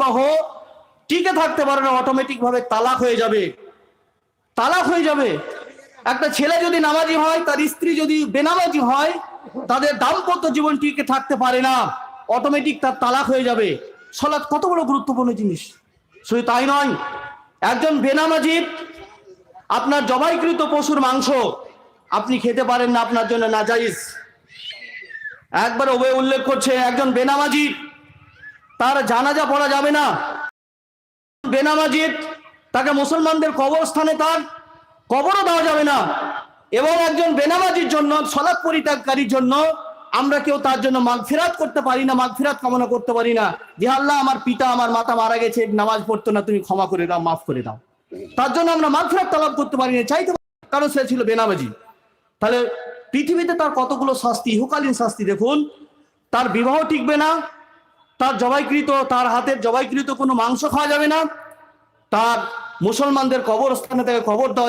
বিবাহ টিকে থাকতে পারে না, অটোমেটিক ভাবে তালাক হয়ে যাবে। তালাক হয়ে যাবে। একটা ছেলে যদি নামাজি হয়, তার স্ত্রী যদি বেনামাজি হয়, তাদের দাম্পত্য জীবন টিকে থাকতে পারে না, অটোমেটিক তার তালাক হয়ে যাবে। সালাত কত বড় গুরুত্বপূর্ণ জিনিস। শুধু তাই নয়, একজন বেনামাজি আপনার জবাইকৃত পশুর মাংস আপনি খেতে পারেন না, আপনার জন্য নাজায়েজ। একবার ওবে উল্লেখ করছে, একজন বেনামাজি তার জানাজা পড়া যাবে না, বেনামাজি তাকে মুসলমানদের কবরস্থানে তার কবরও দেওয়া যাবে না। এবং একজন বেনামাজির জন্য, সালাত পরিত্যাগকারীর জন্য আমরা কেউ তার জন্য মাগফিরাত করতে পারি না, মাগফিরাত কামনা করতে পারি না যে আল্লাহ আমার পিতা আমার মাতা মারা গেছে, নামাজ পড়তো না, তুমি ক্ষমা করে দাও, মাফ করে দাও। তার জন্য আমরা মাগফিরাত তালাব করতে পারি না, চাইতে পারি, কারণ সে ছিল বেনামাজি। তাহলে পৃথিবীতে তার কতগুলো শাস্তি, ইহকালীন শাস্তি দেখুন। তার বিবাহ টিকবে না, তার জবাইকৃত, তার হাতের জবাইকৃত কোনো মাংস খাওয়া যাবে না, তার মুসলমানদের কবরস্থানে তাকে কবর দেওয়া